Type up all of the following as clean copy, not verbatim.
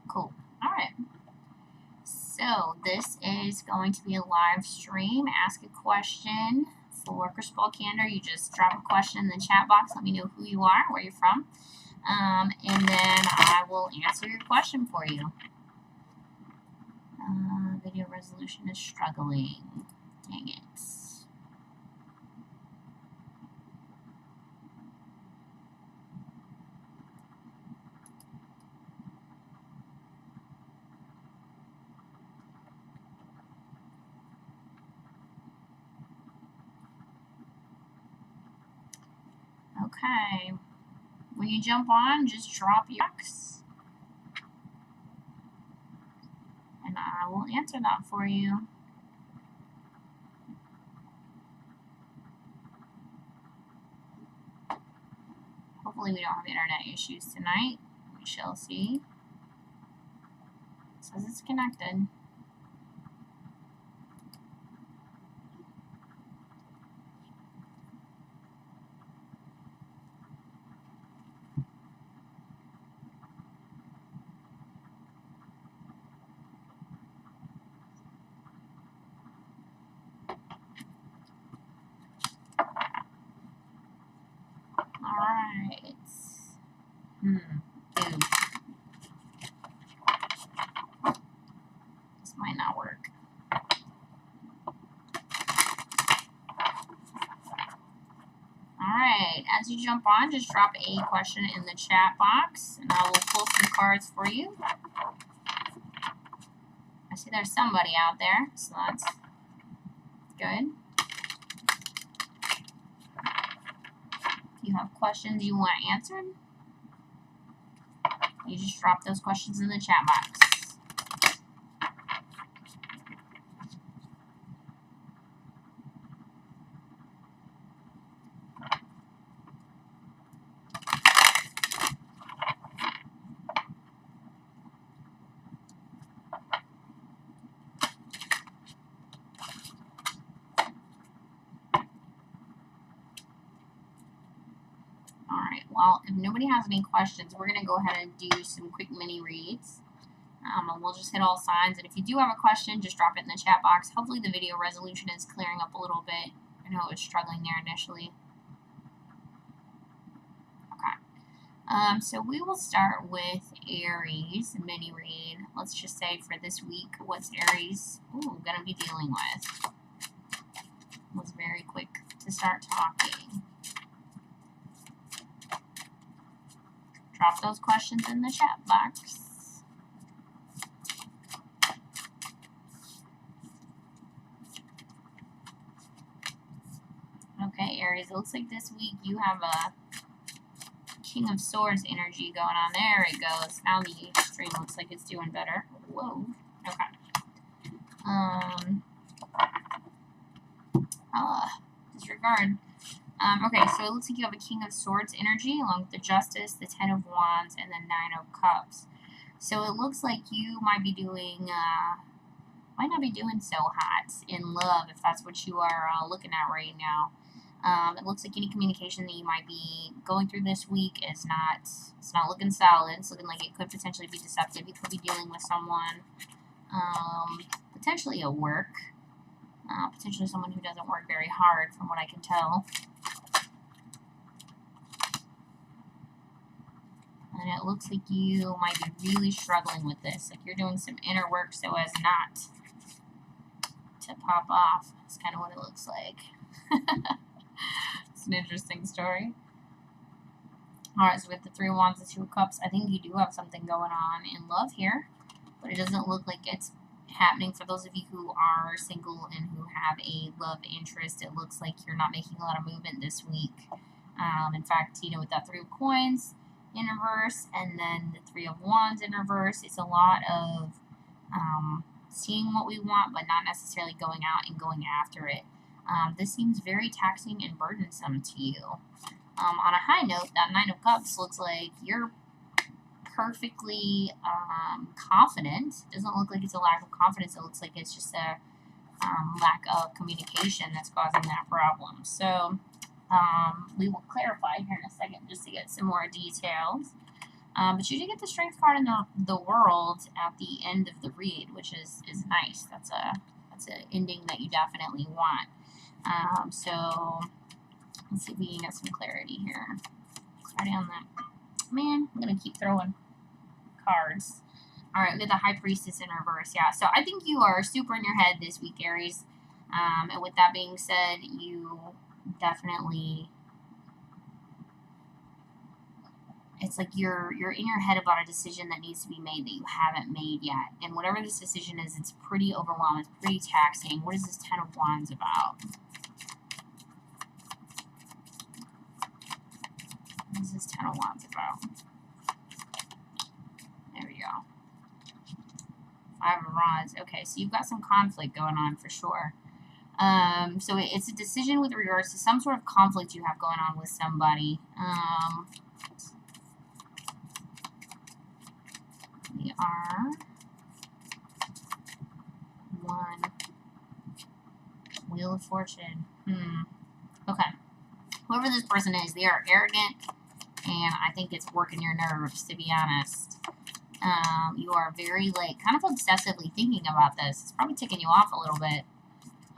Cool. All right. So this is going to be a live stream. Ask a question for Crystal Ball Candor. You just drop a question in the chat box. Let me know who you are, where you're from, and then I will answer your question for you. Video resolution is struggling. Dang it. Okay. When you jump on, just drop your box, and I will answer that for you. Hopefully we don't have internet issues tonight. We shall see. It says it's connected. Alright. Dude. This might not work. Alright, as you jump on, just drop a question in the chat box, and I will pull some cards for you. I see there's somebody out there, so that's good. If you have questions you want answered, you just drop those questions in the chat box. Alright, well, if nobody has any questions, we're going to go ahead and do some quick mini reads. And we'll just hit all signs. And if you do have a question, just drop it in the chat box. Hopefully the video resolution is clearing up a little bit. I know it was struggling there initially. Okay. So we will start with Aries mini read. Let's just say for this week, what's Aries going to be dealing with? Was very quick to start talking. Drop those questions in the chat box. Okay, Aries, it looks like this week you have a King of Swords energy going on. There it goes. Now the stream looks like it's doing better. Whoa. Okay. Disregard. Okay, so it looks like you have a King of Swords energy along with the Justice, the Ten of Wands, and the Nine of Cups. So it looks like you might be doing, might not be doing so hot in love if that's what you are looking at right now. It looks like any communication that you might be going through this week is it's not looking solid. It's looking like it could potentially be deceptive. You could be dealing with someone, potentially at work, potentially someone who doesn't work very hard from what I can tell. And it looks like you might be really struggling with this. Like you're doing some inner work so as not to pop off. That's kind of what it looks like. It's an interesting story. Alright, so with the Three of Wands and Two of Cups, I think you do have something going on in love here. But it doesn't look like it's happening for those of you who are single and who have a love interest. It looks like you're not making a lot of movement this week. In fact, you know, with that Three of Coins in reverse and then the Three of Wands in reverse, it's a lot of seeing what we want but not necessarily going out and going after it. This seems very taxing and burdensome to you. On a high note, that Nine of Cups looks like you're perfectly confident. It doesn't look like it's a lack of confidence. It looks like it's just a lack of communication that's causing that problem. So we will clarify here in a second just to get some more details. But you do get the Strength card in the World at the end of the read, which is nice. That's an ending that you definitely want. So let's see if we can get some clarity here. Clarity on that. Man, I'm gonna keep throwing cards. All right, we have the High Priestess in reverse. Yeah, so I think you are super in your head this week, Aries. And with that being said, you definitely, it's like you're in your head about a decision that needs to be made that you haven't made yet. And whatever this decision is, it's pretty overwhelming. It's pretty taxing. What is this Ten of Wands about? What is this Ten of Wands about? There we go. Five of Rods. Okay, so you've got some conflict going on for sure. So it's a decision with regards to some sort of conflict you have going on with somebody. We are one. Wheel of Fortune. Okay. Whoever this person is, they are arrogant, and I think it's working your nerves, to be honest. You are very, like, kind of obsessively thinking about this. It's probably ticking you off a little bit.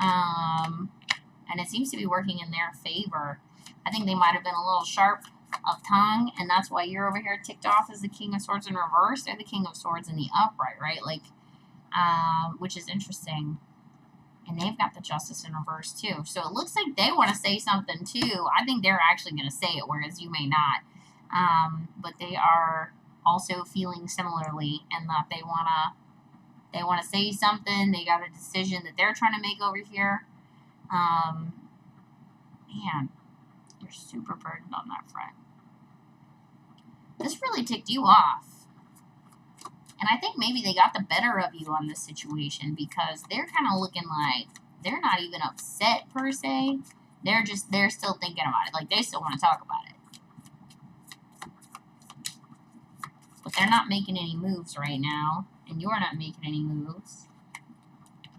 And it seems to be working in their favor. I think they might have been a little sharp of tongue, and that's why you're over here ticked off as the King of Swords in reverse. They're the King of Swords in the upright, right? Like, which is interesting. And they've got the Justice in reverse, too. So it looks like they want to say something, too. I think they're actually going to say it, whereas you may not. But they are also feeling similarly in that they want to say something. They got a decision that they're trying to make over here. Man, you're super burdened on that front. This really ticked you off. And I think maybe they got the better of you on this situation because they're kind of looking like they're not even upset per se. They're still thinking about it. Like, they still want to talk about it. But they're not making any moves right now. And you're not making any moves.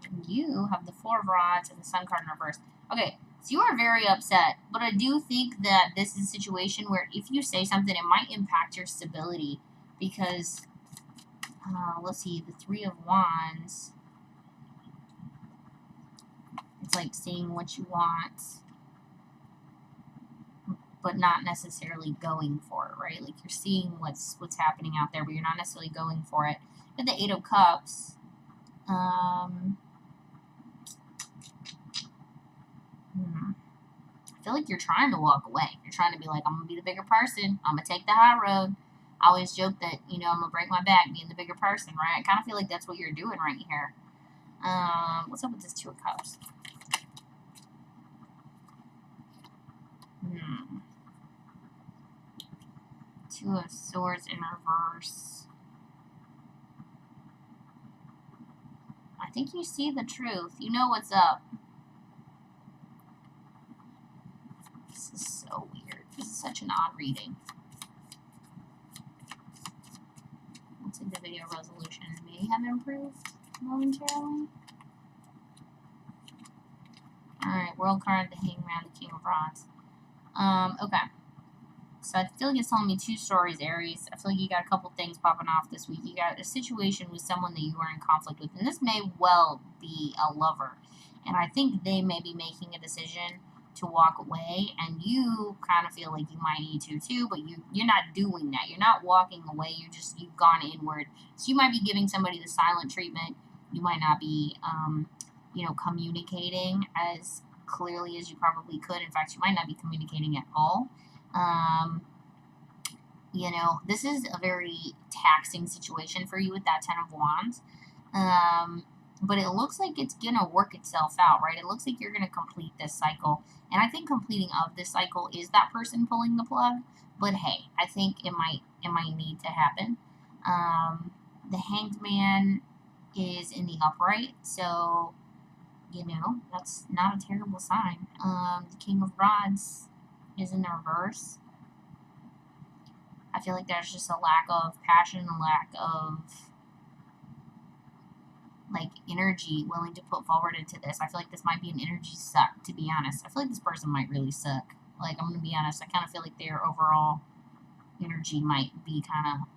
And you have the Four of Rods and the Sun card in reverse. Okay, so you are very upset. But I do think that this is a situation where if you say something, it might impact your stability. Because, let's see, the Three of Wands. It's like saying what you want, but not necessarily going for it, right? Like, you're seeing what's happening out there, but you're not necessarily going for it. And the Eight of Cups. I feel like you're trying to walk away. You're trying to be like, I'm going to be the bigger person. I'm going to take the high road. I always joke that, I'm going to break my back being the bigger person, right? I kind of feel like that's what you're doing right here. What's up with this Two of Cups? Two of Swords in reverse. I think you see the truth. You know what's up. This is so weird. This is such an odd reading. Looks like the video resolution may have improved momentarily. Alright, World card, the Hangman, the King of Rods. Okay. So I feel like it's telling me two stories, Aries. I feel like you got a couple things popping off this week. You got a situation with someone that you are in conflict with, and this may well be a lover. And I think they may be making a decision to walk away, and you kind of feel like you might need to too, but you're not doing that. You're not walking away. You've gone inward. So you might be giving somebody the silent treatment. You might not be, communicating as clearly as you probably could. In fact, you might not be communicating at all. This is a very taxing situation for you with that Ten of Wands. But it looks like it's going to work itself out, right? It looks like you're going to complete this cycle. And I think completing of this cycle is that person pulling the plug. But hey, I think it might need to happen. The Hanged Man is in the upright, so, that's not a terrible sign. The King of Rods is in the reverse. I feel like there's just a lack of passion, a lack of, energy willing to put forward into this. I feel like this might be an energy suck, to be honest. I feel like this person might really suck. I'm going to be honest. I kind of feel like they're overall energy might be kind of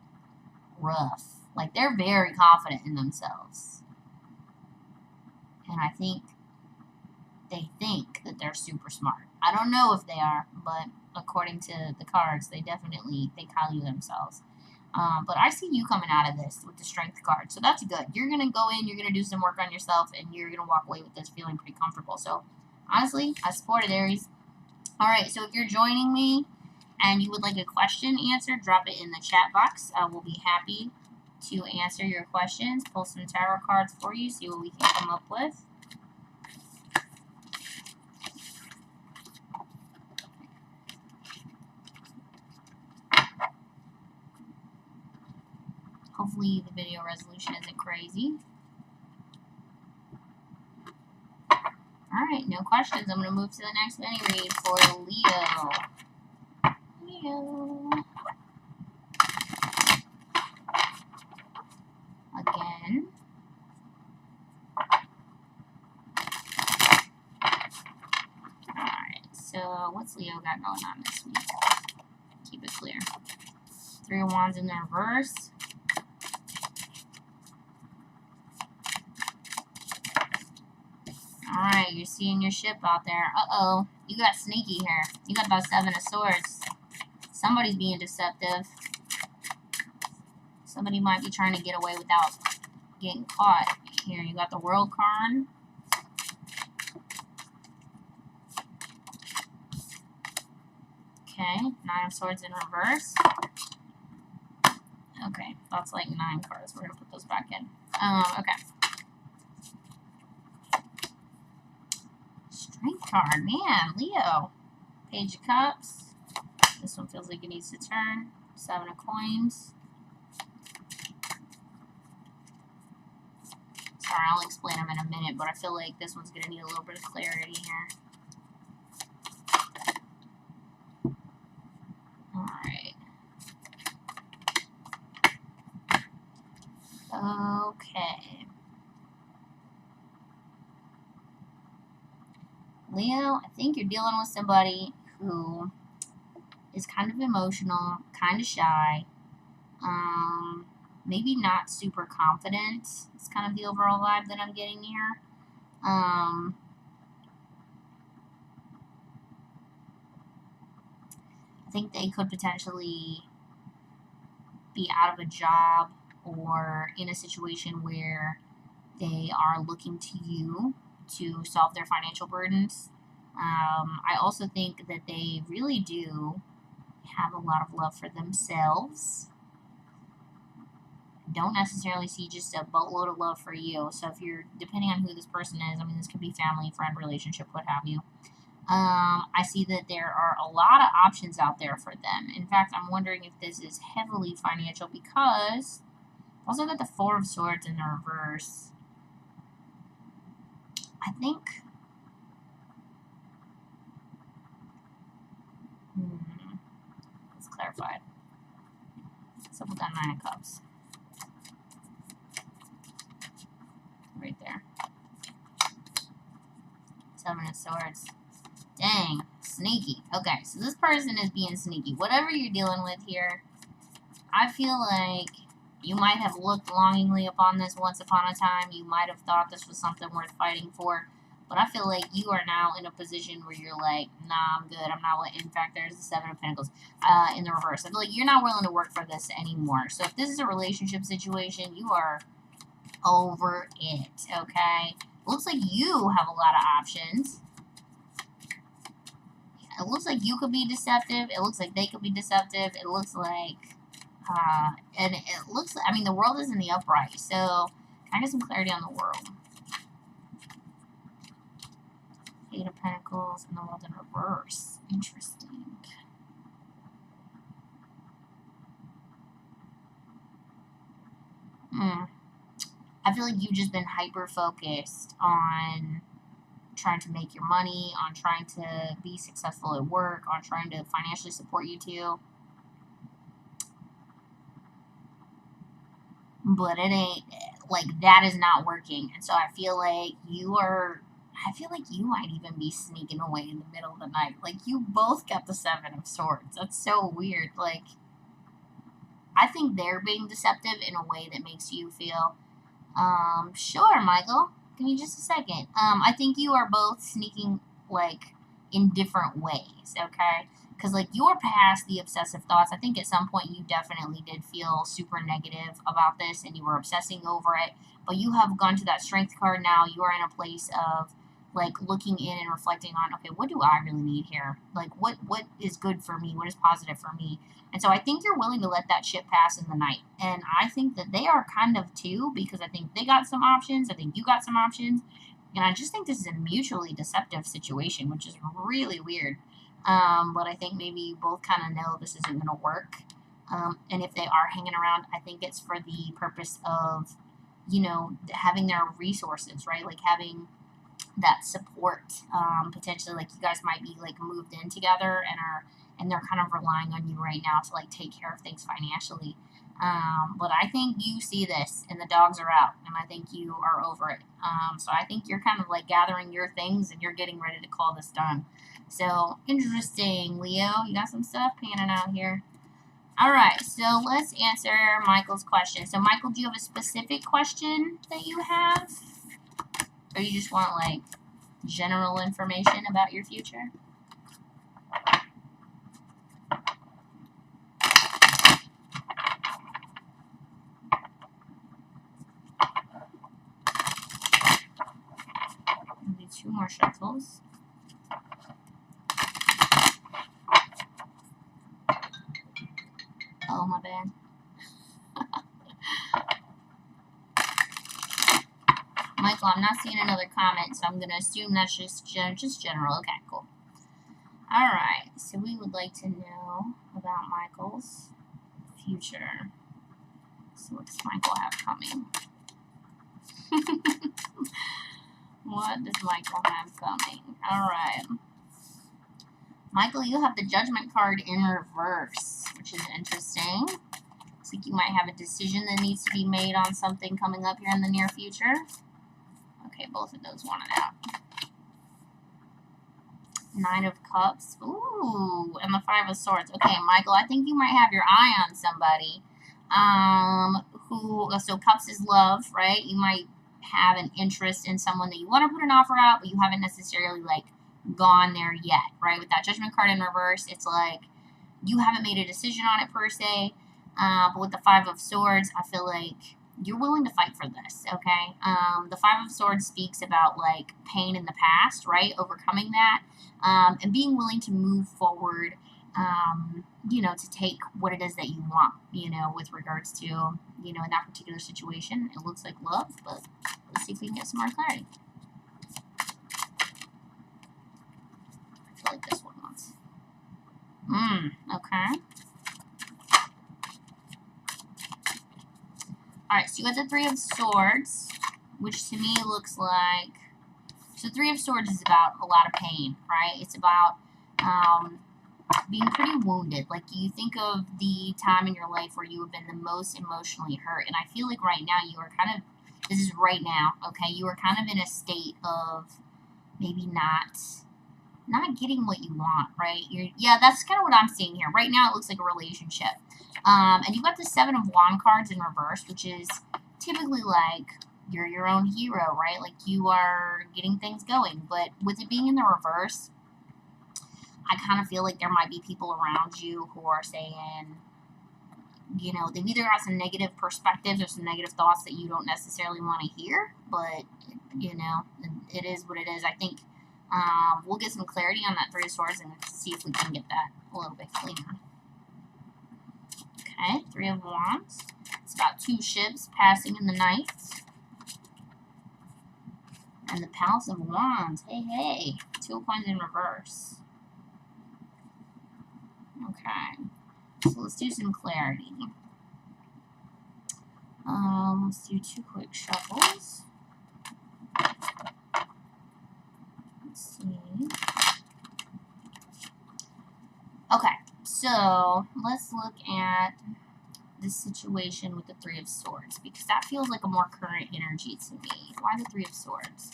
rough. Like, they're very confident in themselves. And I think they think that they're super smart. I don't know if they are, but according to the cards, they definitely think highly of themselves. But I see you coming out of this with the strength card, so that's good. You're going to go in, you're going to do some work on yourself, and you're going to walk away with this feeling pretty comfortable. So, honestly, I support it, Aries. Alright, so if you're joining me and you would like a question answered, drop it in the chat box. We'll be happy to answer your questions, pull some tarot cards for you, see what we can come up with. Hopefully the video resolution isn't crazy. Alright, no questions. I'm going to move to the next mini read for Leo. Leo. Again. Alright, so what's Leo got going on this week? Keep it clear. 3 of Wands in the reverse. Alright, you're seeing your ship out there. Uh-oh, you got sneaky here. You got about 7 of Swords. Somebody's being deceptive. Somebody might be trying to get away without getting caught. Here, you got the World card. Okay, 9 of Swords in reverse. Okay, that's like 9 cards. We're going to put those back in. Okay. Strength card, man, Leo. Page of Cups. This one feels like it needs to turn. 7 of Coins. Sorry, I'll explain them in a minute, but I feel like this one's going to need a little bit of clarity here. Alright. Okay. Leo, I think you're dealing with somebody who is kind of emotional, kind of shy, maybe not super confident. It's kind of the overall vibe that I'm getting here. I think they could potentially be out of a job or in a situation where they are looking to you to solve their financial burdens. I also think that they really do have a lot of love for themselves. Don't necessarily see just a boatload of love for you. So if you're, depending on who this person is, I mean, this could be family, friend, relationship, what have you. I see that there are a lot of options out there for them. In fact, I'm wondering if this is heavily financial because I've also got the 4 of Swords in the reverse. I think let's clarify. So put that 9 of Cups right there. 7 of Swords. Dang, sneaky. Okay, so this person is being sneaky. Whatever you're dealing with here, I feel like you might have looked longingly upon this once upon a time. You might have thought this was something worth fighting for. But I feel like you are now in a position where you're like, nah, I'm good. I'm not. In fact, there's the 7 of Pentacles in the reverse. I feel like you're not willing to work for this anymore. So if this is a relationship situation, you are over it, okay? Looks like you have a lot of options. It looks like you could be deceptive. It looks like they could be deceptive. It looks like, and it looks, I mean, the world is in the upright. So, can I get some clarity on the world? 8 of Pentacles and the world in reverse. Interesting. I feel like you've just been hyper-focused on trying to make your money, on trying to be successful at work, on trying to financially support you two. But it ain't, like, that is not working. And so I feel like you might even be sneaking away in the middle of the night. Like, you both got the 7 of Swords. That's so weird. Like, I think they're being deceptive in a way that makes you feel, sure, Michael. Give me just a second. I think you are both sneaking, like, in different ways, okay? Because, like, you're past the obsessive thoughts. I think at some point you definitely did feel super negative about this and you were obsessing over it. But you have gone to that strength card now. You are in a place of, like, looking in and reflecting on, okay, what do I really need here? Like, what is good for me? What is positive for me? And so I think you're willing to let that ship pass in the night. And I think that they are kind of too, because I think they got some options. I think you got some options. And I just think this is a mutually deceptive situation, which is really weird. But I think maybe you both kind of know this isn't going to work. And if they are hanging around, I think it's for the purpose of, you know, having their resources, right? Like having that support. Potentially, like you guys might be like moved in together and they're kind of relying on you right now to like take care of things financially. But I think you see this and the dogs are out and I think you are over it. So I think you're kind of like gathering your things and you're getting ready to call this done. So interesting, Leo. You got some stuff panning out here. All right, so let's answer Michael's question. So Michael, do you have a specific question that you have? Or you just want like general information about your future? Maybe 2 more shuffles. Oh, my bad. Michael, I'm not seeing another comment, so I'm going to assume that's just general. Okay, cool. All right, so we would like to know about Michael's future. So what does Michael have coming? What does Michael have coming? All right. Michael, you have the Judgment card in reverse, which is interesting. Looks like you might have a decision that needs to be made on something coming up here in the near future. Okay, both of those wanted out. 9 of Cups. Ooh, and the 5 of Swords. Okay, Michael, I think you might have your eye on somebody. So Cups is love, right? You might have an interest in someone that you want to put an offer out, but you haven't necessarily, like, gone there yet, right? With that Judgment card in reverse, it's like you haven't made a decision on it per se. But with the 5 of Swords, I feel like you're willing to fight for this, okay? The 5 of Swords speaks about, like, pain in the past, right? Overcoming that, and being willing to move forward, you know, to take what it is that you want, you know, with regards to, you know, in that particular situation. It looks like love, but let's see if we can get some more clarity. I feel like this one wants. Okay. Alright, so you got the 3 of Swords, which to me looks like... So 3 of Swords is about a lot of pain, right? It's about being pretty wounded. Like, you think of the time in your life where you have been the most emotionally hurt, and I feel like right now you are kind of... This is right now, okay? You are kind of in a state of maybe not getting what you want, right? Yeah, that's kind of what I'm seeing here. Right now it looks like a relationship. And you've got the 7 of Wand cards in reverse, which is typically like you're your own hero, right? Like you are getting things going. But with it being in the reverse, I kind of feel like there might be people around you who are saying, you know, they've either got some negative perspectives or some negative thoughts that you don't necessarily want to hear. But, you know, it is what it is. I think we'll get some clarity on that 3 of Swords and see if we can get that a little bit cleaner. Okay, 3 of Wands. It's about 2 ships passing in the night. And the Palace of Wands. Hey, hey. 2 of Coins in reverse. Okay. So let's do some clarity. Let's do 2 quick shuffles. Let's see. Okay, so let's look at this situation with the 3 of Swords, because that feels like a more current energy to me. Why the 3 of Swords?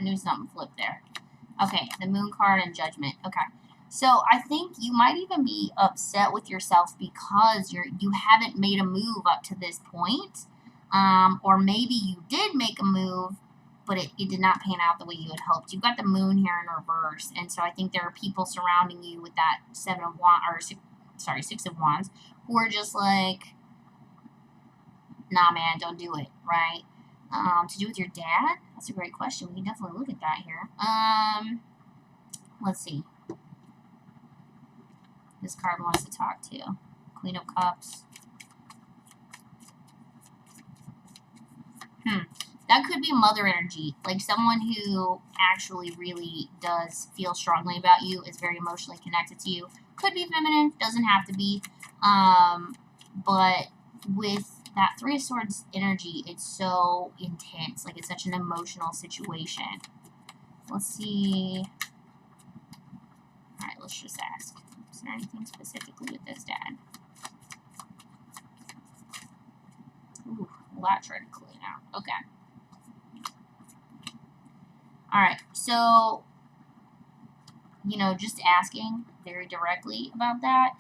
I knew something flipped there. Okay, the Moon card and Judgment. Okay. So I think you might even be upset with yourself because you haven't made a move up to this point. Or maybe you did make a move, but it did not pan out the way you had hoped. You've got the Moon here in reverse, and so I think there are people surrounding you with that Six of Wands, who are just like, nah, man, don't do it, right? To do with your dad? That's a great question. We can definitely look at that here. Let's see. This card wants to talk to. Queen of Cups. That could be mother energy. Like someone who actually really does feel strongly about you, is very emotionally connected to you. Could be feminine, doesn't have to be. But with that Three of Swords energy, it's so intense. Like it's such an emotional situation. Let's see. Alright, let's just ask. Is there anything specifically with this dad? Ooh, a lot trying to clean out. Okay. Alright, so, just asking very directly about that.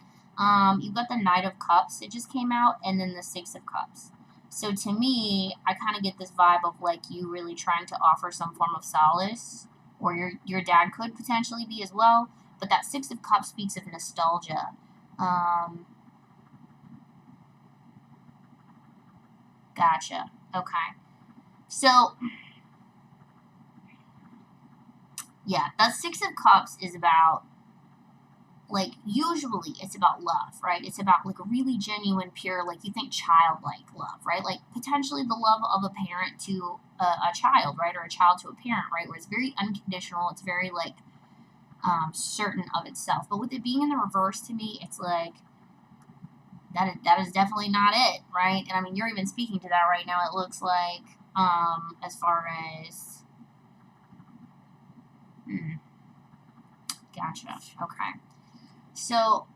You've got the Knight of Cups that just came out, and then the Six of Cups. So to me, I kind of get this vibe of like you really trying to offer some form of solace, or your dad could potentially be as well. But that Six of Cups speaks of nostalgia. Gotcha. Okay. So, yeah, that Six of Cups is about, like, usually it's about love, right? It's about, like, a really genuine, pure, like, you think childlike love, right? Like, potentially the love of a parent to a child, right? Or a child to a parent, right? Where it's very unconditional. It's very, like, certain of itself. But with it being in the reverse, to me, it's like, that is definitely not it, right? And I mean, you're even speaking to that right now. It looks like, as far as, gotcha. Okay. So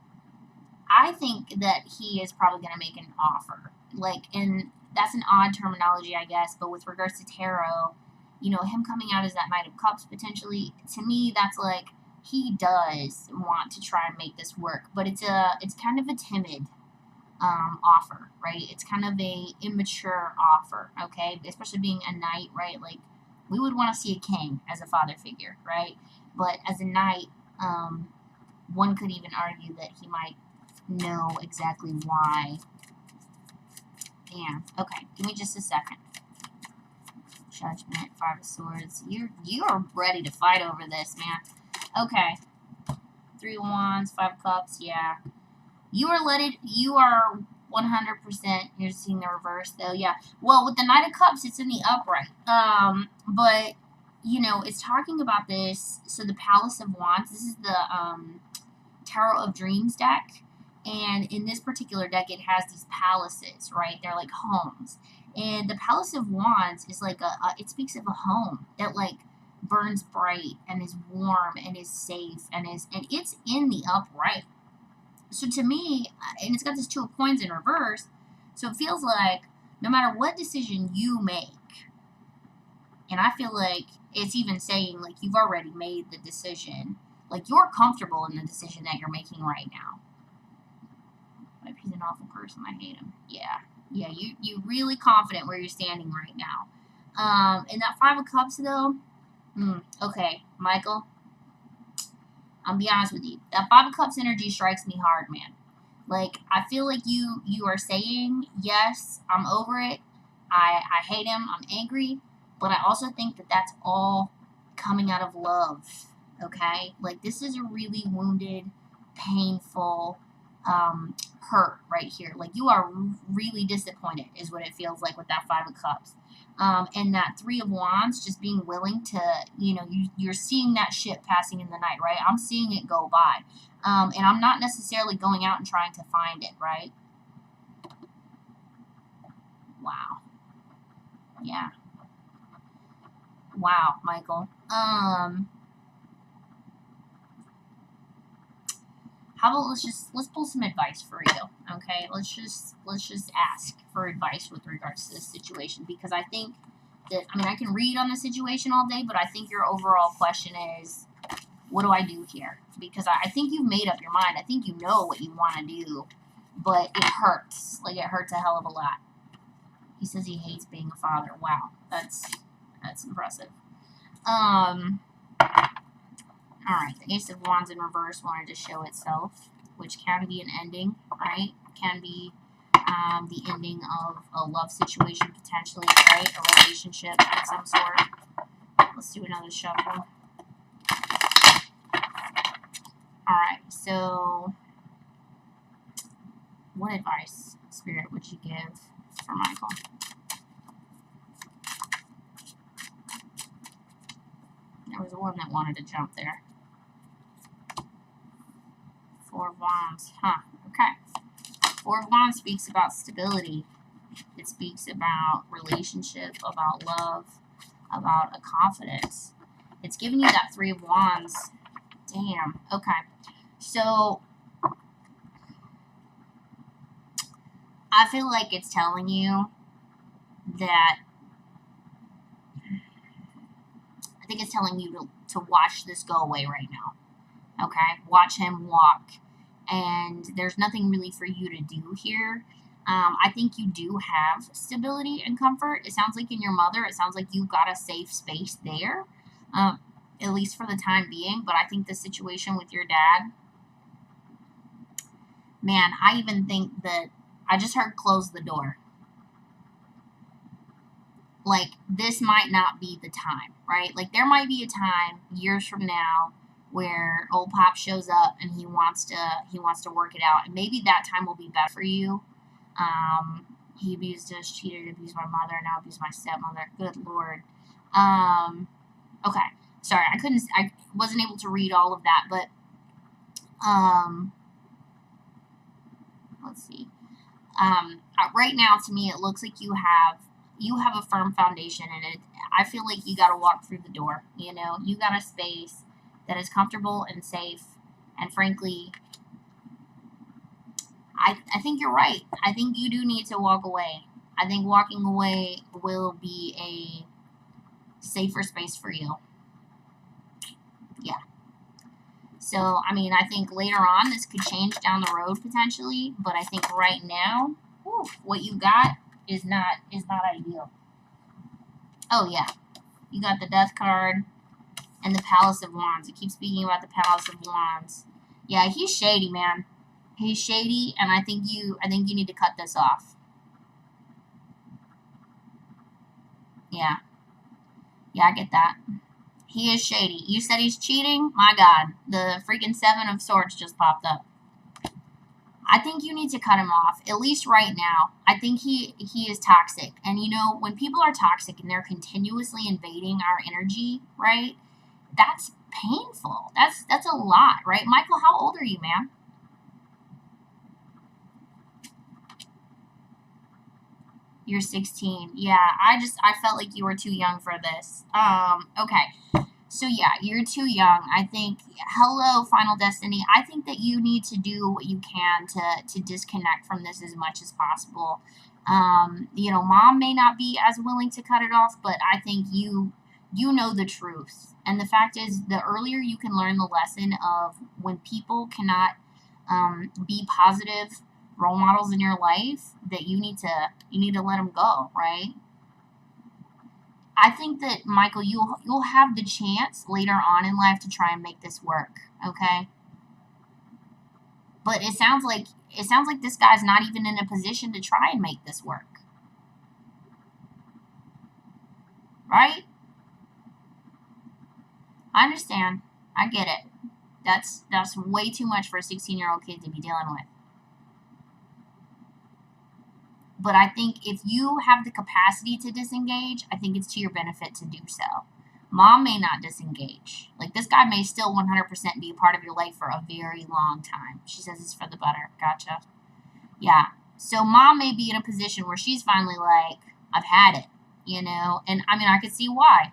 I think that he is probably going to make an offer. Like, and that's an odd terminology, I guess, but with regards to tarot, him coming out as that Knight of Cups potentially, to me, that's like, he does want to try and make this work, but it's kind of a timid offer, right? It's kind of a immature offer, okay? Especially being a knight, right? Like, we would want to see a king as a father figure, right? But as a knight, one could even argue that he might know exactly why. Damn. Okay, give me just a second. Judgment, Five of Swords. You are ready to fight over this, man. Okay. Three of Wands, Five of Cups, yeah. You are 100%, you're seeing the reverse though, yeah. Well, with the Knight of Cups, it's in the upright. But, it's talking about this, so the Palace of Wands, this is the, Tarot of Dreams deck, and in this particular deck, it has these palaces, right? They're like homes. And the Palace of Wands is like it speaks of a home that, like, burns bright and is warm and is safe and it's in the upright. So to me, and it's got this Two of Coins in reverse, so it feels like no matter what decision you make, and I feel like it's even saying, like, you've already made the decision. Like, you're comfortable in the decision that you're making right now. But he's an awful person. I hate him. Yeah. Yeah, you're really confident where you're standing right now. And that Five of Cups, though, okay, Michael, I'll be honest with you. That Five of Cups energy strikes me hard, man. Like, I feel like you are saying, yes, I'm over it. I hate him. I'm angry. But I also think that that's all coming out of love, okay? Like, this is a really wounded, painful, hurt right here. Like, you are really disappointed is what it feels like with that Five of Cups. And that Three of Wands, just being willing to, you're seeing that ship passing in the night, right? I'm seeing it go by. And I'm not necessarily going out and trying to find it, right? Wow. Yeah. Wow, Michael. How about let's pull some advice for you, okay? Let's just ask for advice with regards to this situation, because I think that, I mean, I can read on the situation all day, but I think your overall question is, What do I do here? Because I think you've made up your mind. I think you know what you want to do, but it hurts. Like, it hurts a hell of a lot. He says he hates being a father. Wow, that's impressive. All right, the Ace of Wands in reverse wanted to show itself, which can be an ending, right? Can be the ending of a love situation, potentially, right? A relationship of some sort. Let's do another shuffle. Alright, so what advice, Spirit, would you give for Michael? There was one that wanted to jump there. Four of Wands. Huh. Okay. Four of Wands speaks about stability. It speaks about relationship, about love, about a confidence. It's giving you that Three of Wands. Damn. Okay. So, I feel like it's telling you that, I think it's telling you to watch this go away right now. Okay? Watch him walk. And there's nothing really for you to do here. I think you do have stability and comfort. It sounds like in your mother, it sounds like you've got a safe space there, at least for the time being. But I think the situation with your dad, man, I even think that I just heard close the door. Like, this might not be the time, right? Like, there might be a time years from now where old Pop shows up and he wants to work it out, and maybe that time will be better for you. He abused us, cheated, abused my mother, now abused my stepmother. Good Lord. Okay. Sorry, I wasn't able to read all of that, but, let's see. Right now, to me, it looks like you have a firm foundation in it. I feel like you gotta walk through the door, you know? You got a space that is comfortable and safe, and frankly, I think you're right. I think you do need to walk away. I think walking away will be a safer space for you. Yeah. So, I mean, I think later on this could change down the road potentially, but I think right now, what you got is not ideal. Oh yeah, you got the Death card and the Palace of Wands. It keeps speaking about the Palace of Wands. Yeah, he's shady, man. He's shady, and I think you need to cut this off. Yeah. Yeah, I get that. He is shady. You said he's cheating? My God. The freaking Seven of Swords just popped up. I think you need to cut him off, at least right now. I think he is toxic. And, you know, when people are toxic and they're continuously invading our energy, right, that's painful. That's a lot, right? Michael, how old are you, man? You're 16. Yeah, I felt like you were too young for this. Okay. So yeah, you're too young. I think, hello, Final Destiny. I think that you need to do what you can to disconnect from this as much as possible. You know, Mom may not be as willing to cut it off, but I think you know the truth. And the fact is, the earlier you can learn the lesson of when people cannot be positive role models in your life, that you need to let them go, right? I think that, Michael, you'll have the chance later on in life to try and make this work, okay? But it sounds like this guy's not even in a position to try and make this work. Right? I understand. I get it. That's way too much for a 16-year-old kid to be dealing with. But I think if you have the capacity to disengage, I think it's to your benefit to do so. Mom may not disengage. Like, this guy may still 100% be a part of your life for a very long time. She says it's for the better. Gotcha. Yeah. So Mom may be in a position where she's finally like, I've had it, you know? And, I mean, I could see why.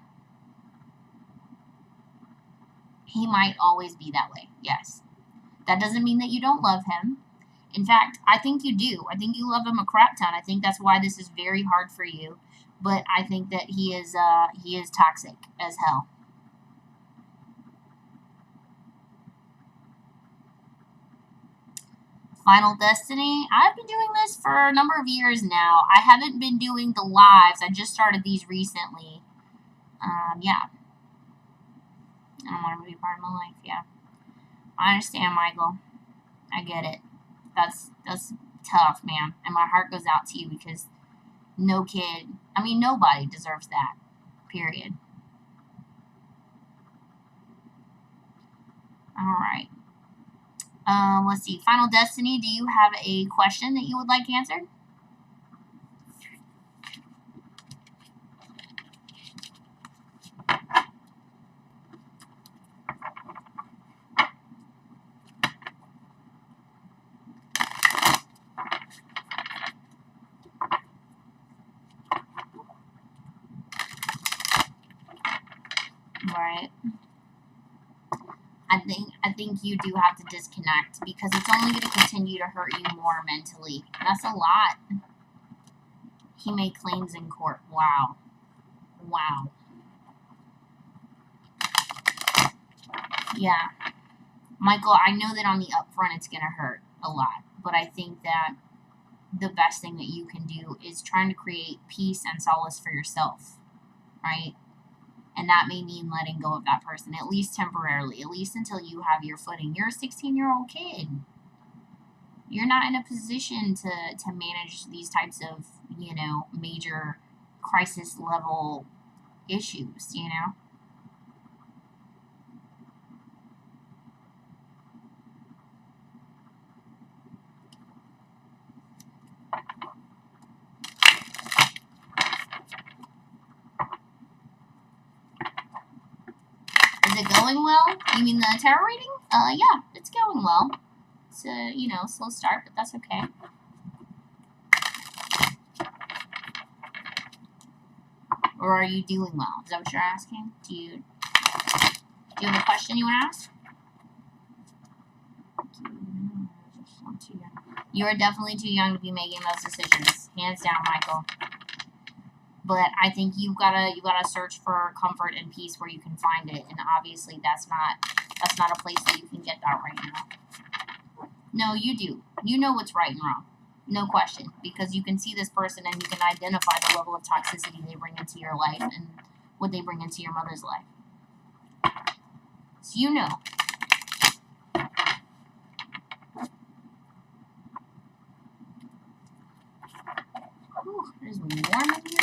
He might always be that way, yes. That doesn't mean that you don't love him. In fact, I think you do. I think you love him a crap ton. I think that's why this is very hard for you. But I think that he is toxic as hell. Final Destiny. I've been doing this for a number of years now. I haven't been doing the lives. I just started these recently. Yeah. I don't want to be part of my life. Yeah. I understand, Michael. I get it. That's tough, man. And my heart goes out to you because no kid, I mean, nobody deserves that. Period. All right. Let's see. Final Destiny, do you have a question that you would like answered? Right. I think you do have to disconnect because it's only going to continue to hurt you more mentally. That's a lot. He made claims in court. Wow. Wow. Yeah. Michael, I know that on the upfront it's going to hurt a lot, but I think that the best thing that you can do is trying to create peace and solace for yourself, right? And that may mean letting go of that person, at least temporarily, at least until you have your footing. You're a 16-year-old kid. You're not in a position to manage these types of, major crisis level issues, Is it going well? You mean the tarot reading? Yeah, it's going well. It's a, slow start, but that's okay. Or are you doing well? Is that what you're asking? Do you have a question you want to ask? You are definitely too young to be making those decisions. Hands down, Michael. But I think you gotta search for comfort and peace where you can find it, and obviously that's not a place that you can get that right now. No, you do. You know what's right and wrong, no question, because you can see this person and you can identify the level of toxicity they bring into your life and what they bring into your mother's life. So you know. Ooh, it is warm in here.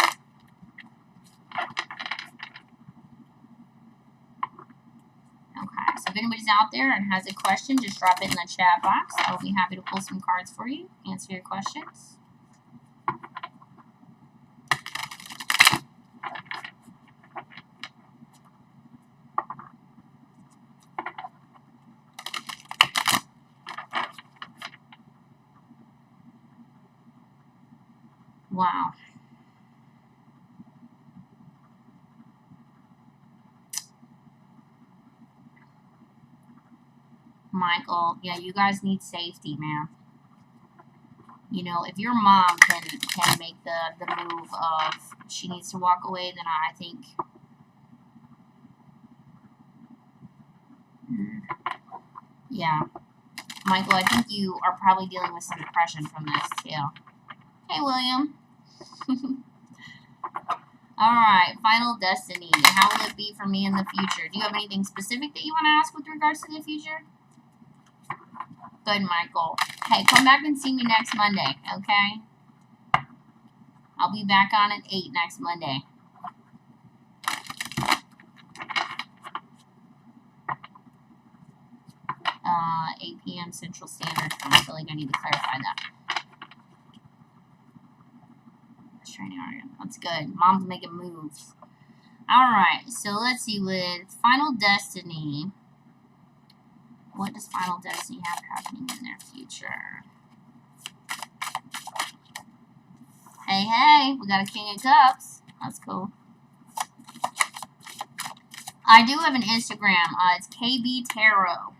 Okay, so if anybody's out there and has a question, just drop it in the chat box. I'll be happy to pull some cards for you, answer your questions. Wow. Michael, yeah, you guys need safety, man. If your mom can make the move of she needs to walk away, then I think yeah. Michael, I think you are probably dealing with some depression from this too. Hey, William. Alright, Final Destiny. How will it be for me in the future? Do you have anything specific that you want to ask with regards to the future? Good, Michael. Hey, come back and see me next Monday, okay? I'll be back on at 8 next Monday. Uh, 8 p.m. Central Standard Time. I feel like I need to clarify that. That's good. Mom's making moves. Alright, so let's see. With Final Destiny, what does Final Destiny have happening in their future? Hey, we got a King of Cups. That's cool. I do have an Instagram. It's KB Tarot.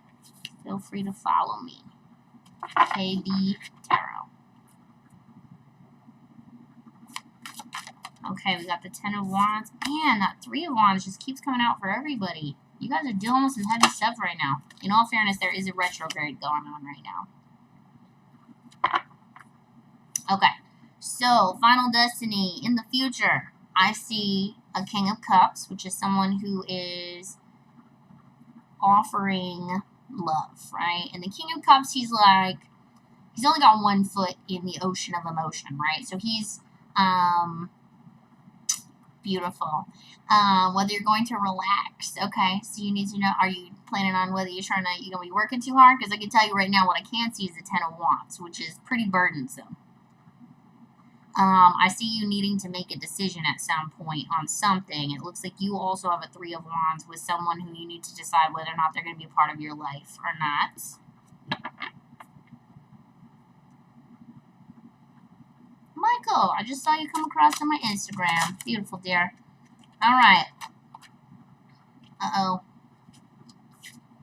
Feel free to follow me. KB Tarot. Okay, we got the 10 of Wands. Man, that 3 of Wands just keeps coming out for everybody. You guys are dealing with some heavy stuff right now. In all fairness, there is a retrograde going on right now. Okay. So, Final Destiny. In the future, I see a King of Cups, which is someone who is offering love, right? And the King of Cups, he's only got one foot in the ocean of emotion, right? So he's beautiful. Whether you're going to relax, okay? So you need to know, are you planning on whether you're going to be working too hard? Because I can tell you right now, what I can't see is the Ten of Wands, which is pretty burdensome. I see you needing to make a decision at some point on something. It looks like you also have a Three of Wands with someone who you need to decide whether or not they're going to be a part of your life or not. Michael, I just saw you come across on my Instagram. Beautiful, dear. All right. Uh-oh.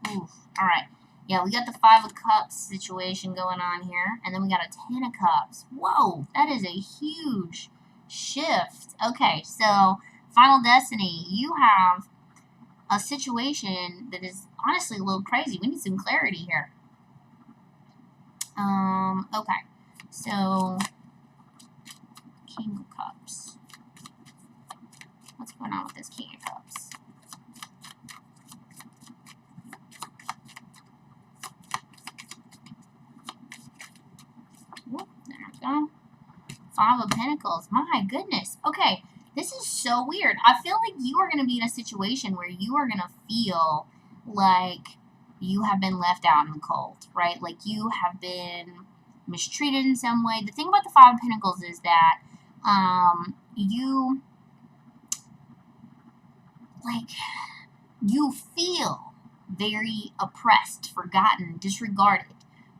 Oof. All right. Yeah, we got the Five of Cups situation going on here. And then we got a Ten of Cups. Whoa, that is a huge shift. Okay, so Final Destiny, you have a situation that is honestly a little crazy. We need some clarity here. Okay. So, King of Cups. What's going on with this King of Cups? Whoop, there we go. Five of Pentacles. My goodness. Okay, this is so weird. I feel like you are going to be in a situation where you are going to feel like you have been left out in the cold, right? Like you have been mistreated in some way. The thing about the Five of Pentacles is that you feel very oppressed, forgotten, disregarded.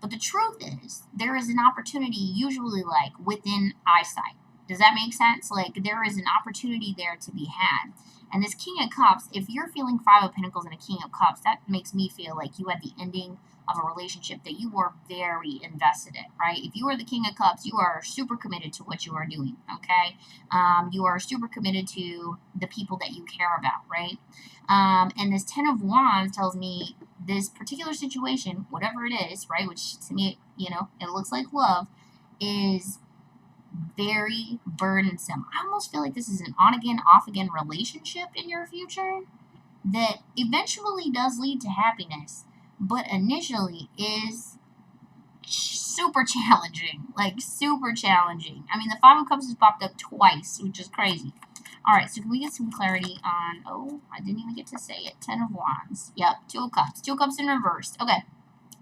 But the truth is, there is an opportunity usually like within eyesight. Does that make sense? Like there is an opportunity there to be had. And this King of Cups, if you're feeling Five of Pentacles and a King of Cups, that makes me feel like you had the ending of a relationship that you were very invested in, right? If you are the King of Cups, you are super committed to what you are doing, okay? You are super committed to the people that you care about, right? And this Ten of Wands tells me this particular situation, whatever it is, right, which to me, it looks like love, is very burdensome. I almost feel like this is an on-again, off-again relationship in your future that eventually does lead to happiness, but initially is super challenging. Like, super challenging. I mean, the Five of Cups has popped up twice, which is crazy. Alright, so can we get some clarity on... Oh, I didn't even get to say it. Ten of Wands. Yep, Two of Cups. Two of Cups in reverse. Okay.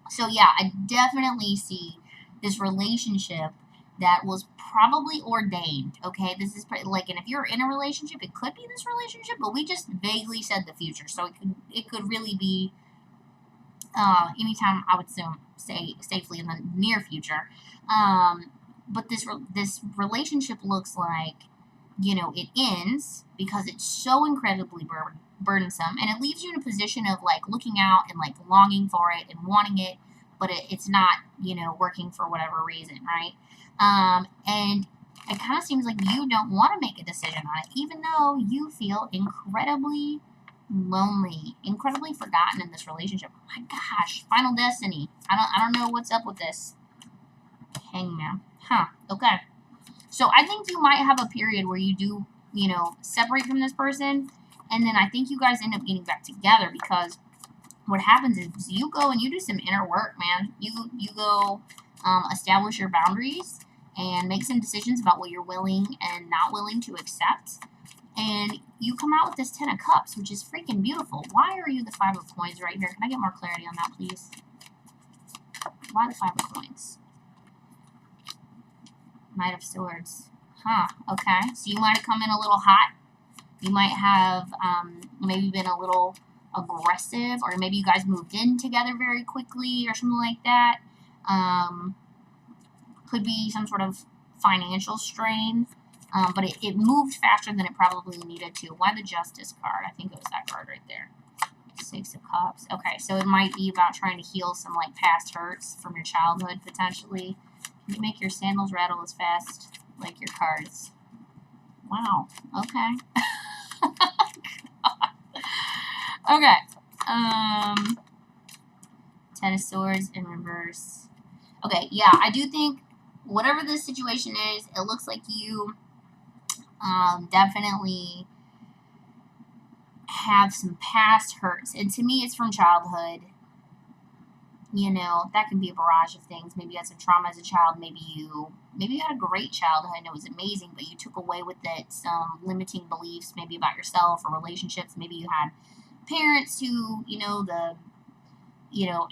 So, yeah, I definitely see this relationship that was probably ordained, okay? This is like, and if you're in a relationship, it could be this relationship, but we just vaguely said the future, so it could really be anytime, I would say safely in the near future. But this relationship looks like, it ends because it's so incredibly burdensome, and it leaves you in a position of like looking out and like longing for it and wanting it, but it's not, working for whatever reason, right? And it kind of seems like you don't want to make a decision on it, even though you feel incredibly lonely, incredibly forgotten in this relationship. Oh my gosh, Final Destiny. I don't know what's up with this. Hangman. Huh. Okay. So I think you might have a period where you do, separate from this person, and then I think you guys end up getting back together, because what happens is you go and you do some inner work, man. You go establish your boundaries and make some decisions about what you're willing and not willing to accept. And you come out with this Ten of Cups, which is freaking beautiful. Why are you the Five of Coins right here? Can I get more clarity on that, please? Why the Five of Coins? Knight of Swords. Huh, okay. So you might have come in a little hot. You might have maybe been a little aggressive, or maybe you guys moved in together very quickly or something like that. Could be some sort of financial strain, but it moved faster than it probably needed to. Why the Justice card? I think it was that card right there. Six of Cups. Okay, so it might be about trying to heal some like past hurts from your childhood, potentially. Can you make your sandals rattle as fast like your cards? Wow. Okay. Okay. Ten of Swords in reverse. Okay, yeah, I do think whatever this situation is, it looks like you definitely have some past hurts. And to me, it's from childhood. You know, that can be a barrage of things. Maybe you had some trauma as a child. Maybe you had a great childhood and it was amazing, but you took away with it some limiting beliefs, maybe about yourself or relationships. Maybe you had parents who,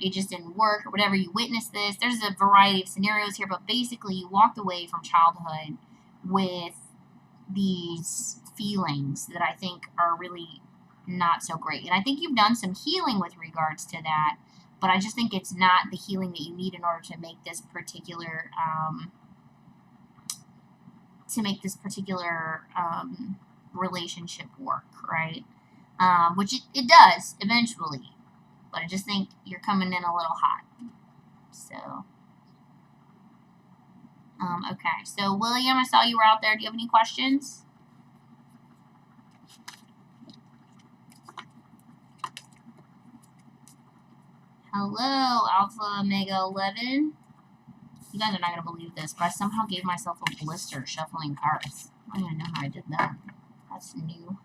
it just didn't work or whatever. You witnessed this. There's a variety of scenarios here, but basically you walked away from childhood with these feelings that I think are really not so great. And I think you've done some healing with regards to that, but I just think it's not the healing that you need in order to make this particular relationship work, right? Which it does eventually, but I just think you're coming in a little hot. So, okay. So, William, I saw you were out there. Do you have any questions? Hello, Alpha Omega 11. You guys are not going to believe this, but I somehow gave myself a blister shuffling cards. I don't even know how I did that. That's new.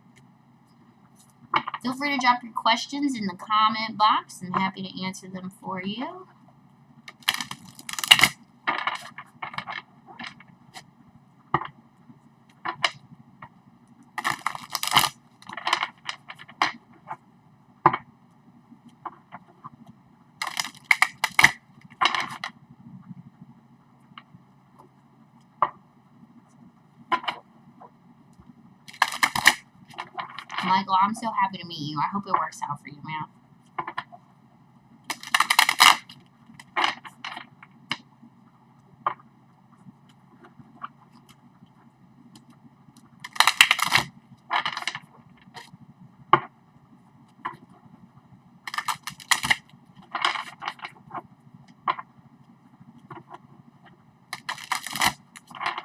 Feel free to drop your questions in the comment box. I'm happy to answer them for you. Michael, I'm so happy to meet you. I hope it works out for you, man.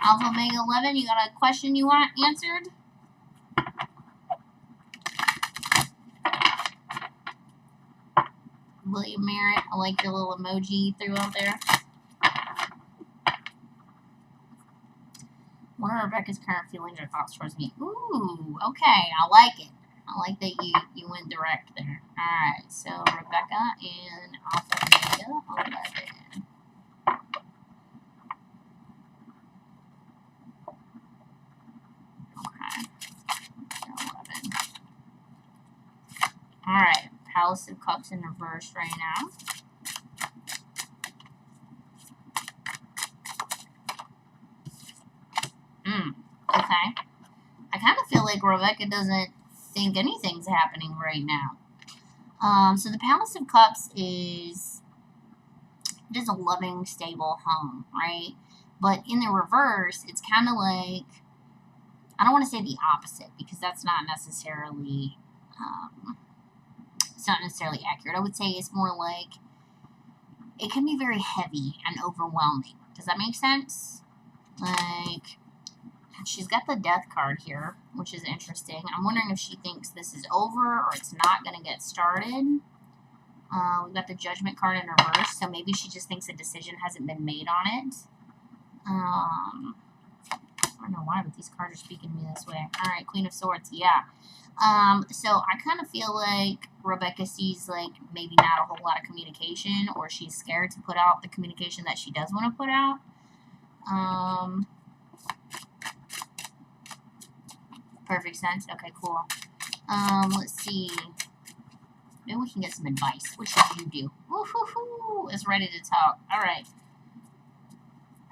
Alpha Omega 11, you got a question you want answered? William Merritt, I like your little emoji you threw out there. What are Rebecca's current feelings or thoughts towards me? Ooh, okay, I like it. I like that you went direct there. Alright, so Rebecca and Alpha Omega 11. Alright, Palace of Cups in reverse right now. Okay. I kind of feel like Rebecca doesn't think anything's happening right now. So the Palace of Cups is a loving, stable home, right? But in the reverse, it's kind of like, I don't want to say the opposite because that's not necessarily accurate. I would say it's more like it can be very heavy and overwhelming. Does that make sense? Like, she's got the Death card here, which is interesting. I'm wondering if she thinks this is over or it's not going to get started. We've got the Judgment card in reverse, so maybe she just thinks a decision hasn't been made on it. I don't know why, but these cards are speaking to me this way. Alright, Queen of Swords, yeah. So I kind of feel like Rebecca sees, like, maybe not a whole lot of communication, or she's scared to put out the communication that she does want to put out. Perfect sense. Okay, cool. Let's see. Maybe we can get some advice. What should you do? Woo-hoo-hoo! Is ready to talk. Alright.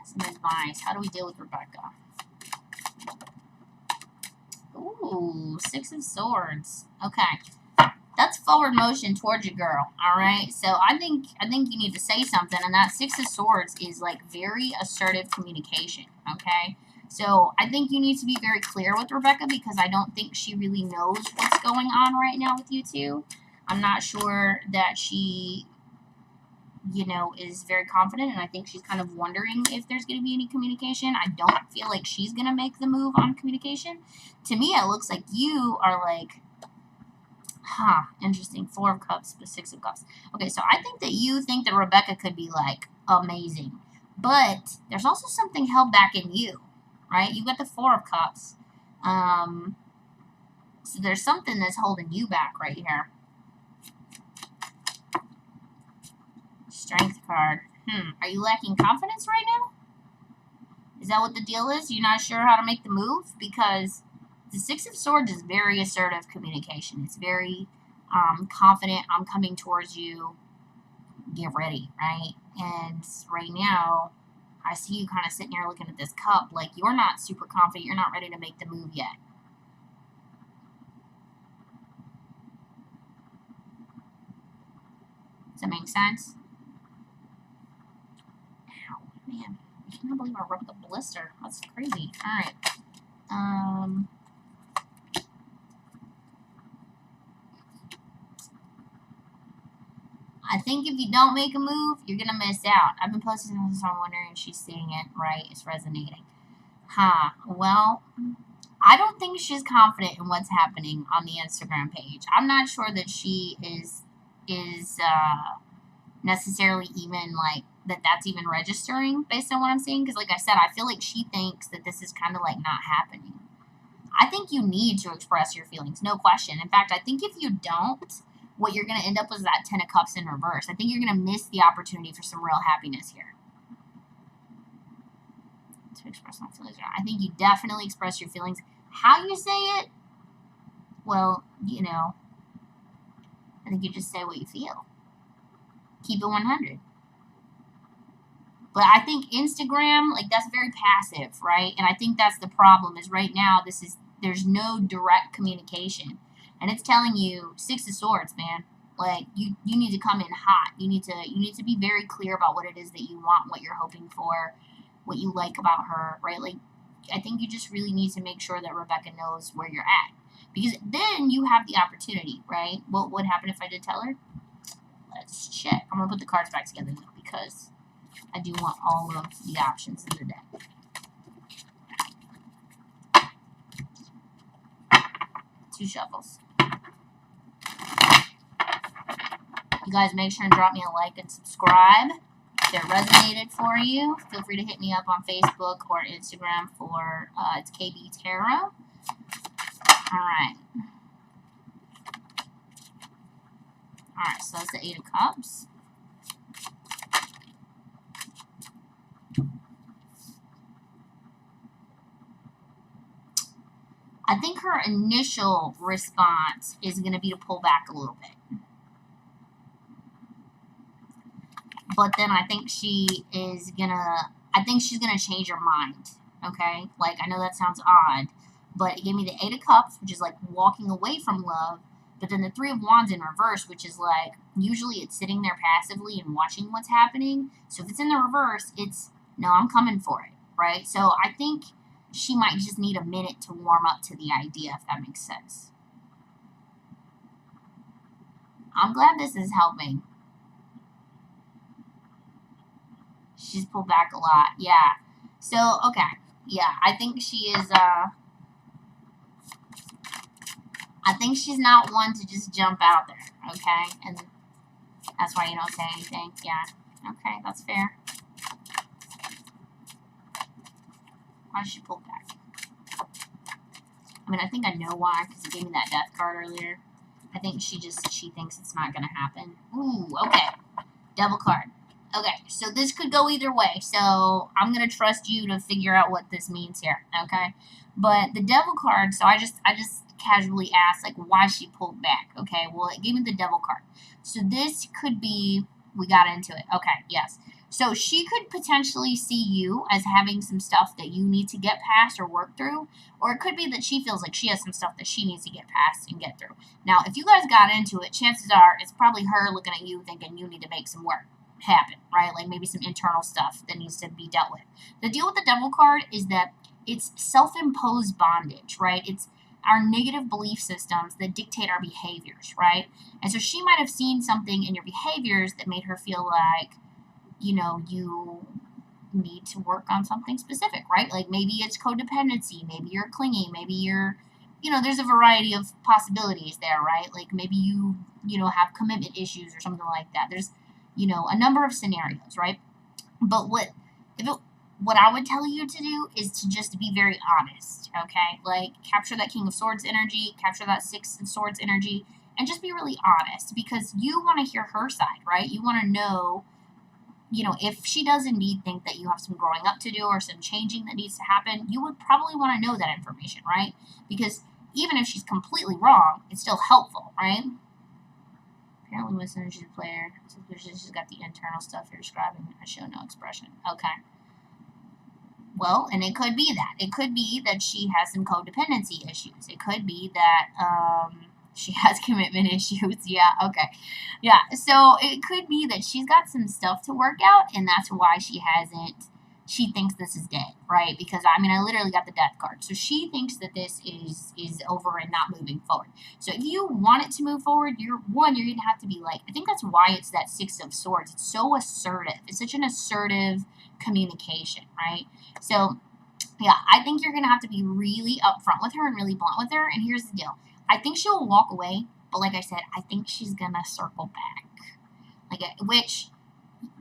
Some advice. How do we deal with Rebecca? Ooh, Six of Swords. Okay. That's forward motion towards you, girl. Alright? So I think you need to say something, and that Six of Swords is like very assertive communication. Okay? So I think you need to be very clear with Rebecca because I don't think she really knows what's going on right now with you two. I'm not sure that she, is very confident, and I think she's kind of wondering if there's going to be any communication. I don't feel like she's going to make the move on communication. To me, it looks like you are like, interesting. Four of Cups with Six of Cups. Okay, so I think that you think that Rebecca could be, like, amazing. But there's also something held back in you, right? You got the Four of Cups. So there's something that's holding you back right here. Strength card. Are you lacking confidence right now? Is that what the deal is? You're not sure how to make the move? Because the Six of Swords is very assertive communication. It's very confident. I'm coming towards you. Get ready, right? And right now, I see you kind of sitting here looking at this cup like you're not super confident. You're not ready to make the move yet. Does that make sense? Ow, man. I cannot believe I rubbed the blister. That's crazy. Alright. I think if you don't make a move, you're going to miss out. I've been posting this on Wondering and she's seeing it, right? It's resonating. Well, I don't think she's confident in what's happening on the Instagram page. I'm not sure that she is necessarily even like that's even registering based on what I'm seeing. Because like I said, I feel like she thinks that this is kind of like not happening. I think you need to express your feelings, no question. In fact, I think if you don't, what you're going to end up with is that Ten of Cups in reverse. I think you're going to miss the opportunity for some real happiness here. To express my feelings. I think you definitely express your feelings. How you say it, well, you know, I think you just say what you feel. Keep it 100. But I think Instagram, like, that's very passive, right? And I think that's the problem is right now there's no direct communication. And it's telling you, Six of Swords, man. Like, you need to come in hot. You need to be very clear about what it is that you want, what you're hoping for, what you like about her, right? Like, I think you just really need to make sure that Rebecca knows where you're at. Because then you have the opportunity, right? What would happen if I did tell her? Let's check. I'm going to put the cards back together though, because I do want all of the options in the deck. Two shuffles. You guys make sure and drop me a like and subscribe. If it resonated for you, feel free to hit me up on Facebook or Instagram for it's KB Tarot. Alright. Alright, so that's the Eight of Cups. I think her initial response is going to be to pull back a little bit. But then I think she's gonna change her mind, okay? Like, I know that sounds odd, but it gave me the Eight of Cups, which is like walking away from love, but then the Three of Wands in reverse, which is like, usually it's sitting there passively and watching what's happening. So if it's in the reverse, it's, no, I'm coming for it, right? So I think she might just need a minute to warm up to the idea, if that makes sense. I'm glad this is helping. She's pulled back a lot. Yeah. So, okay. Yeah, I think she is, I think she's not one to just jump out there, okay? And that's why you don't say anything. Yeah. Okay, that's fair. Why did she pull back? I mean, I think I know why, because it gave me that death card earlier. I think she thinks it's not going to happen. Ooh, okay. Devil card. Okay, so this could go either way, so I'm going to trust you to figure out what this means here, okay? But the Devil card, so I just casually asked, like, why she pulled back, okay? Well, it gave me the Devil card. So this could be, we got into it. Okay, yes. So she could potentially see you as having some stuff that you need to get past or work through, or it could be that she feels like she has some stuff that she needs to get past and get through. Now, if you guys got into it, chances are it's probably her looking at you thinking you need to make some work happen, right? Like maybe some internal stuff that needs to be dealt with. The deal with the Devil card is that it's self-imposed bondage, right? It's our negative belief systems that dictate our behaviors, right? And so she might have seen something in your behaviors that made her feel like, you know, you need to work on something specific, right? Like maybe it's codependency, maybe you're clingy, maybe you're, you know, there's a variety of possibilities there, right? Like maybe you know, have commitment issues or something like that. There's, you know, a number of scenarios, right? But what what I would tell you to do is to just be very honest, okay? Like, capture that King of Swords energy, capture that Six of Swords energy, and just be really honest, because you want to hear her side, right? You want to know, if she does indeed think that you have some growing up to do or some changing that needs to happen, you would probably want to know that information, right? Because even if she's completely wrong, it's still helpful, right? Apparently, Miss Energy player, she's got the internal stuff you're describing. I show no expression. Okay. Well, and it could be that. It could be that she has some codependency issues. It could be that she has commitment issues. Yeah, okay. Yeah, so it could be that she's got some stuff to work out, and that's why she thinks this is dead, right? Because, I literally got the death card. So she thinks that this is over and not moving forward. So if you want it to move forward, you're going to have to be like, I think that's why it's that Six of Swords. It's so assertive. It's such an assertive communication, right? So, yeah, I think you're going to have to be really upfront with her and really blunt with her. And here's the deal. I think she'll walk away, but like I said, I think she's going to circle back. Which,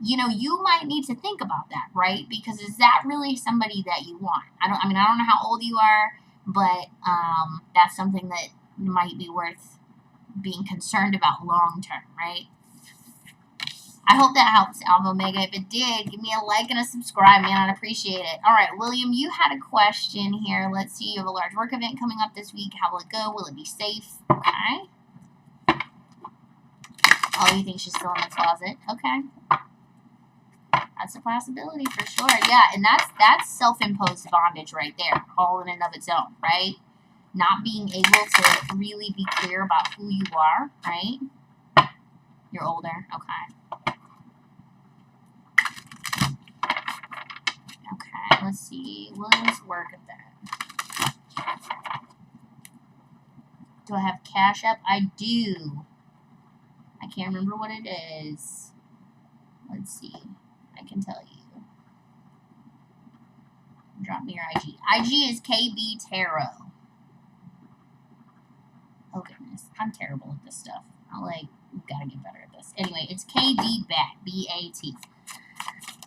you might need to think about that, right? Because is that really somebody that you want? I don't know how old you are, but that's something that might be worth being concerned about long term, right? I hope that helps, Alpha Omega. If it did, give me a like and a subscribe, man. I'd appreciate it. All right, William, you had a question here. Let's see. You have a large work event coming up this week. How will it go? Will it be safe? Okay. Oh, you think she's still in the closet? Okay. That's a possibility for sure. Yeah, and that's self-imposed bondage right there, all in and of its own, right? Not being able to really be clear about who you are, right? You're older. Okay. Okay, let's see. William's work event. Do I have Cash App? I do. I can't remember what it is. Let's see. I can tell you. Drop me your IG. IG is KB Tarot. Oh goodness, I'm terrible at this stuff. Gotta get better at this. Anyway, it's KD Bat, B-A-T.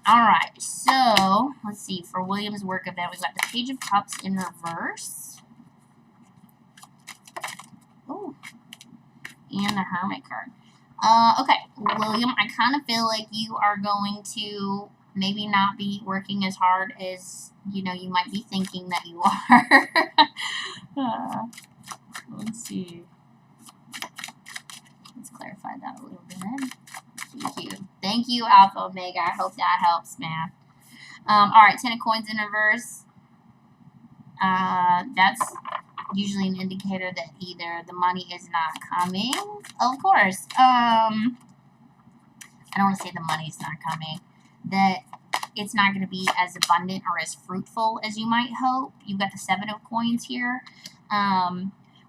Alright, so, let's see. For William's work event, we've got the Page of Cups in reverse. Oh. And the Hermit card. Okay, William, I kind of feel like you are going to maybe not be working as hard as, you might be thinking that you are. Let's see. Let's clarify that a little bit. Thank you. Thank you, Alpha Omega. I hope that helps, man. Alright, 10 of Coins in reverse. That's usually an indicator that either the money is not coming. Of course. I don't want to say the money's not coming. That it's not going to be as abundant or as fruitful as you might hope. You've got the 7 of Coins here.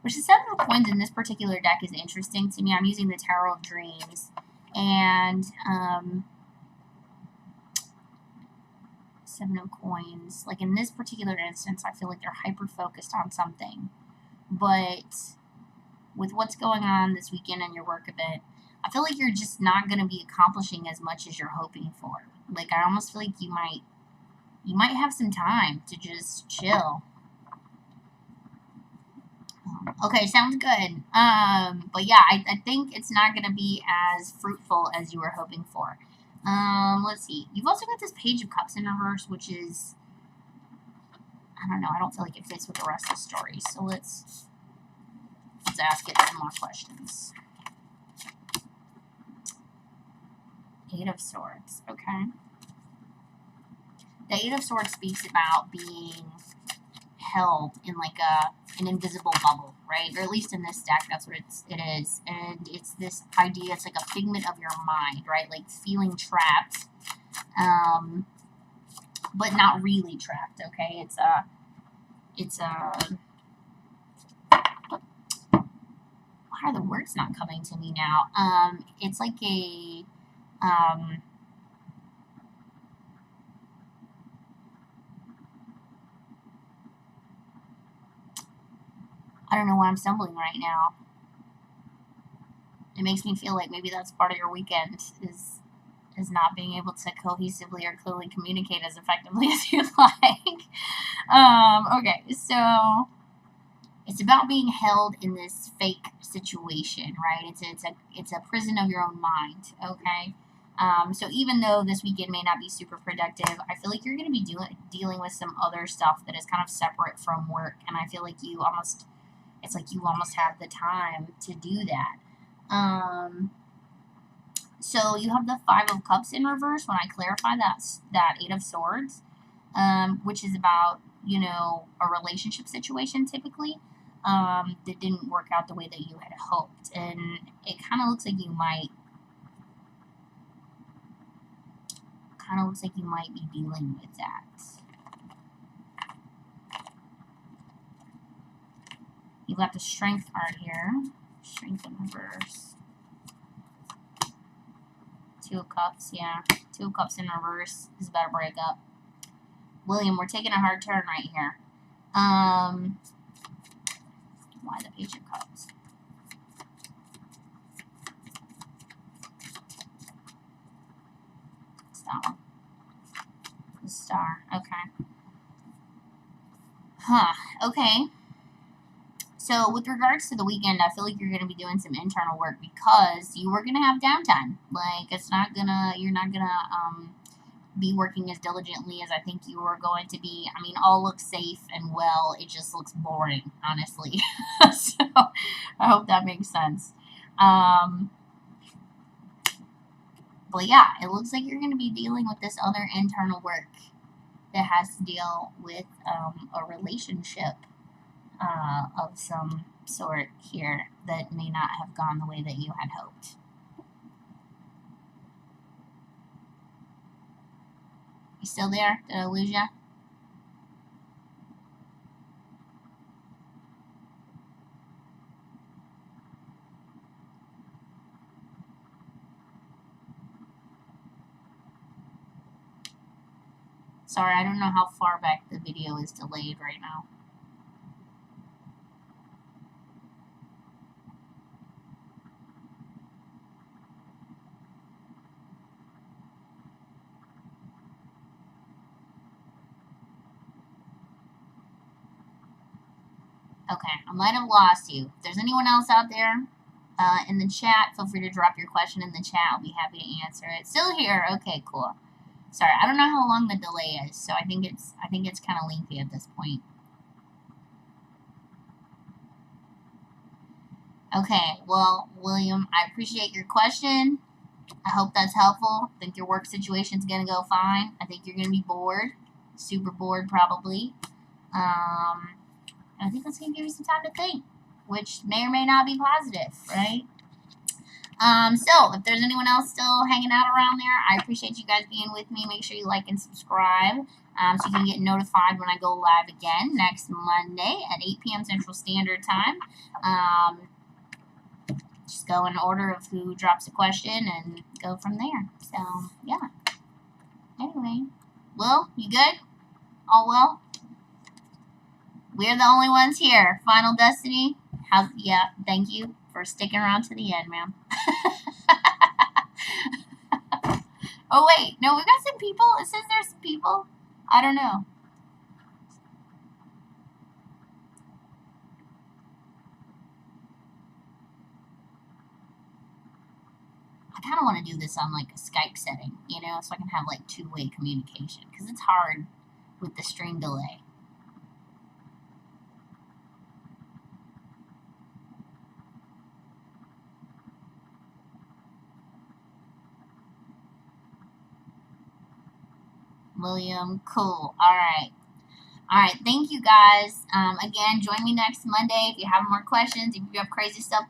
Which the 7 of Coins in this particular deck is interesting to me. I'm using the Tarot of Dreams. And 7 of Coins. Like in this particular instance, I feel like they're hyper-focused on something. But with what's going on this weekend in your work event, I feel like you're just not going to be accomplishing as much as you're hoping for. Like, I almost feel like you might have some time to just chill. Okay, sounds good. But yeah, I think it's not going to be as fruitful as you were hoping for. Let's see. You've also got this Page of Cups in reverse, which is, I don't know, I don't feel like it fits with the rest of the story. So let's ask it some more questions. 8 of Swords. Okay. The 8 of Swords speaks about being held in like an invisible bubble, right? Or at least in this deck, that's what it is. And it's this idea, it's like a figment of your mind, right? Like feeling trapped, but not really trapped, okay? Why are the words not coming to me now? It's like a, I don't know why I'm stumbling right now. It makes me feel like maybe that's part of your weekend is is not being able to cohesively or clearly communicate as effectively as you like. Okay, so it's about being held in this fake situation, right? It's a prison of your own mind, okay? So even though this weekend may not be super productive, I feel like you're going to be dealing with some other stuff that is kind of separate from work, and I feel like it's like you almost have the time to do that. So you have the Five of Cups in reverse. When I clarify that Eight of Swords, which is about, you know, a relationship situation typically that didn't work out the way that you had hoped, and it kind of looks like you might be dealing with that. You've got the Strength card here. Strength in reverse. Two of Cups, yeah. Two of Cups in reverse is about to break up. William, we're taking a hard turn right here. Why the Page of Cups? It's that one. The Star. Okay. Huh. Okay. So with regards to the weekend, I feel like you're going to be doing some internal work because you are going to have downtime. Like, you're not going to be working as diligently as I think you are going to be. I mean, all looks safe and well. It just looks boring, honestly. So I hope that makes sense. But yeah, it looks like you're going to be dealing with this other internal work that has to deal with a relationship of some sort here that may not have gone the way that you had hoped. You still there? Did I lose you? Sorry, I don't know how far back the video is delayed right now. Okay, I might have lost you. If there's anyone else out there in the chat, feel free to drop your question in the chat. I'll be happy to answer it. Still here? Okay, cool. Sorry, I don't know how long the delay is, so I think it's kind of lengthy at this point. Okay, well, William, I appreciate your question. I hope that's helpful. I think your work situation's gonna go fine. I think you're gonna be bored, super bored probably. I think that's going to give you some time to think, which may or may not be positive, right? So, if there's anyone else still hanging out around there, I appreciate you guys being with me. Make sure you like and subscribe so you can get notified when I go live again next Monday at 8 p.m. Central Standard Time. Just go in order of who drops a question and go from there. So, yeah. Anyway, Will, you good? All well? We're the only ones here. Final Destiny. Yeah, thank you for sticking around to the end, ma'am. Oh, wait. No, we've got some people. It says there's some people. I don't know. I kind of want to do this on, like, a Skype setting, you know, so I can have, like, two-way communication. Because it's hard with the stream delay. William, cool. All right. Thank you guys. Again, join me next Monday if you have more questions. If you have crazy stuff